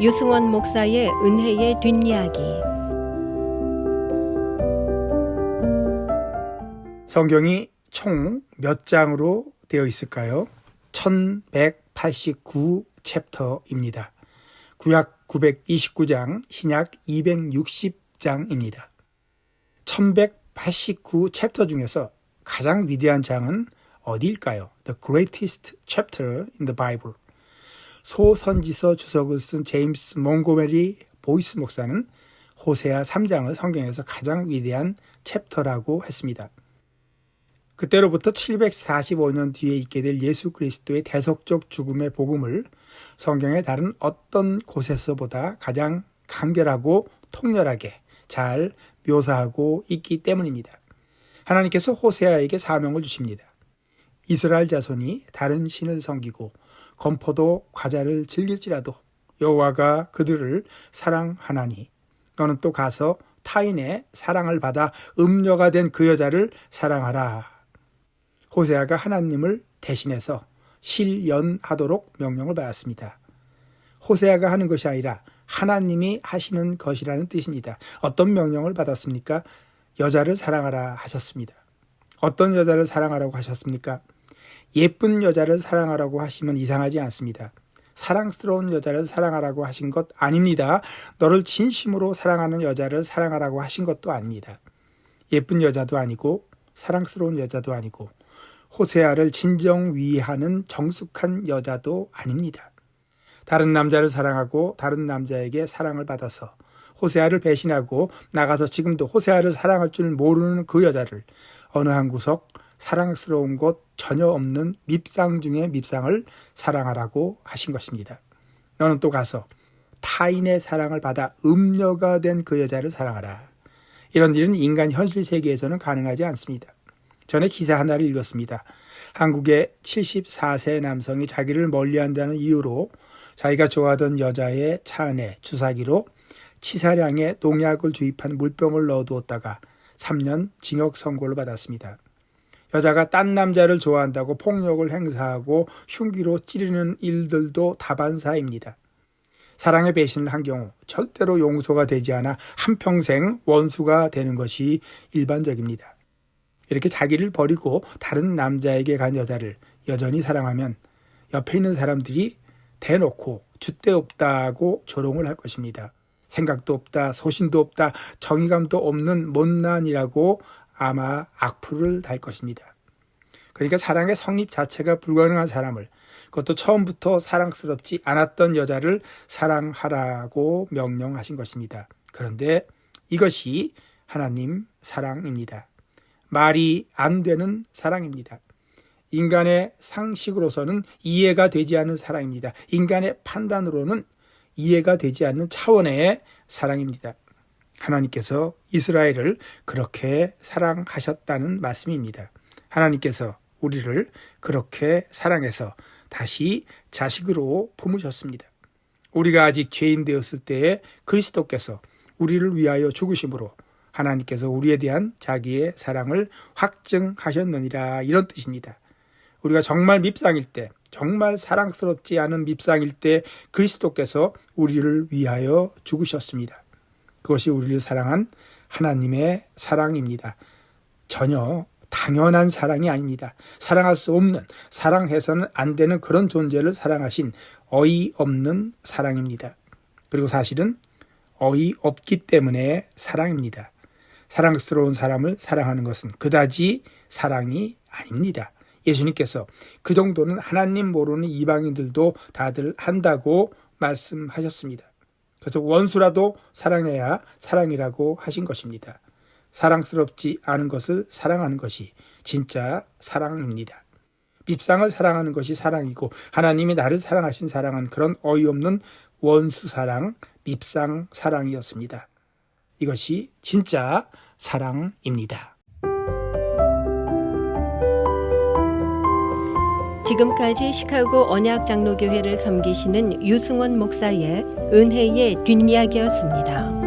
유승원 목사의 은혜의 뒷이야기. 성경이 총 몇 장으로 되어 있을까요? 1189 챕터입니다. 구약 929장, 신약 260장입니다. 1189 챕터 중에서 가장 위대한 장은 어디일까요? The greatest chapter in the Bible. 소선지서 주석을 쓴 제임스 몽고메리 보이스 목사는 호세아 3장을 성경에서 가장 위대한 챕터라고 했습니다. 그때로부터 745년 뒤에 있게 될 예수 그리스도의 대속적 죽음의 복음을 성경의 다른 어떤 곳에서보다 가장 간결하고 통렬하게 잘 묘사하고 있기 때문입니다. 하나님께서 호세아에게 사명을 주십니다. 이스라엘 자손이 다른 신을 섬기고 건포도 과자를 즐길지라도 여호와가 그들을 사랑하나니 너는 또 가서 타인의 사랑을 받아 음녀가 된 그 여자를 사랑하라. 호세아가 하나님을 대신해서 실연하도록 명령을 받았습니다. 호세아가 하는 것이 아니라 하나님이 하시는 것이라는 뜻입니다. 어떤 명령을 받았습니까? 여자를 사랑하라 하셨습니다. 어떤 여자를 사랑하라고 하셨습니까? 예쁜 여자를 사랑하라고 하시면 이상하지 않습니다. 사랑스러운 여자를 사랑하라고 하신 것 아닙니다. 너를 진심으로 사랑하는 여자를 사랑하라고 하신 것도 아닙니다. 예쁜 여자도 아니고 사랑스러운 여자도 아니고 호세아를 진정 위하는 정숙한 여자도 아닙니다. 다른 남자를 사랑하고 다른 남자에게 사랑을 받아서 호세아를 배신하고 나가서 지금도 호세아를 사랑할 줄 모르는 그 여자를 어느 한 구석 사랑스러운 곳 전혀 없는 밉상 중에 밉상을 사랑하라고 하신 것입니다. 너는 또 가서 타인의 사랑을 받아 음녀가 된 그 여자를 사랑하라. 이런 일은 인간 현실 세계에서는 가능하지 않습니다. 전에 기사 하나를 읽었습니다. 한국의 74세 남성이 자기를 멀리한다는 이유로 자기가 좋아하던 여자의 차 안에 주사기로 치사량의 농약을 주입한 물병을 넣어두었다가 3년 징역 선고를 받았습니다. 여자가 딴 남자를 좋아한다고 폭력을 행사하고 흉기로 찌르는 일들도 다반사입니다. 사랑의 배신을 한 경우 절대로 용서가 되지 않아 한평생 원수가 되는 것이 일반적입니다. 이렇게 자기를 버리고 다른 남자에게 간 여자를 여전히 사랑하면 옆에 있는 사람들이 대놓고 줏대 없다고 조롱을 할 것입니다. 생각도 없다, 소신도 없다, 정의감도 없는 못난이라고 아마 악플을 달 것입니다. 그러니까 사랑의 성립 자체가 불가능한 사람을, 그것도 처음부터 사랑스럽지 않았던 여자를 사랑하라고 명령하신 것입니다. 그런데 이것이 하나님 사랑입니다. 말이 안 되는 사랑입니다. 인간의 상식으로서는 이해가 되지 않는 사랑입니다. 인간의 판단으로는 이해가 되지 않는 차원의 사랑입니다. 하나님께서 이스라엘을 그렇게 사랑하셨다는 말씀입니다. 하나님께서 우리를 그렇게 사랑해서 다시 자식으로 품으셨습니다. 우리가 아직 죄인 되었을 때에 그리스도께서 우리를 위하여 죽으심으로 하나님께서 우리에 대한 자기의 사랑을 확증하셨느니라, 이런 뜻입니다. 우리가 정말 밉상일 때, 정말 사랑스럽지 않은 밉상일 때 그리스도께서 우리를 위하여 죽으셨습니다. 그것이 우리를 사랑한 하나님의 사랑입니다. 전혀 당연한 사랑이 아닙니다. 사랑할 수 없는, 사랑해서는 안 되는 그런 존재를 사랑하신 어이없는 사랑입니다. 그리고 사실은 어이없기 때문에 사랑입니다. 사랑스러운 사람을 사랑하는 것은 그다지 사랑이 아닙니다. 예수님께서 그 정도는 하나님 모르는 이방인들도 다들 한다고 말씀하셨습니다. 그래서 원수라도 사랑해야 사랑이라고 하신 것입니다. 사랑스럽지 않은 것을 사랑하는 것이 진짜 사랑입니다. 밉상을 사랑하는 것이 사랑이고 하나님이 나를 사랑하신 사랑은 그런 어이없는 원수 사랑, 밉상 사랑이었습니다. 이것이 진짜 사랑입니다. 지금까지 시카고 언약장로교회를 섬기시는 유승원 목사의 은혜의 뒷이야기였습니다.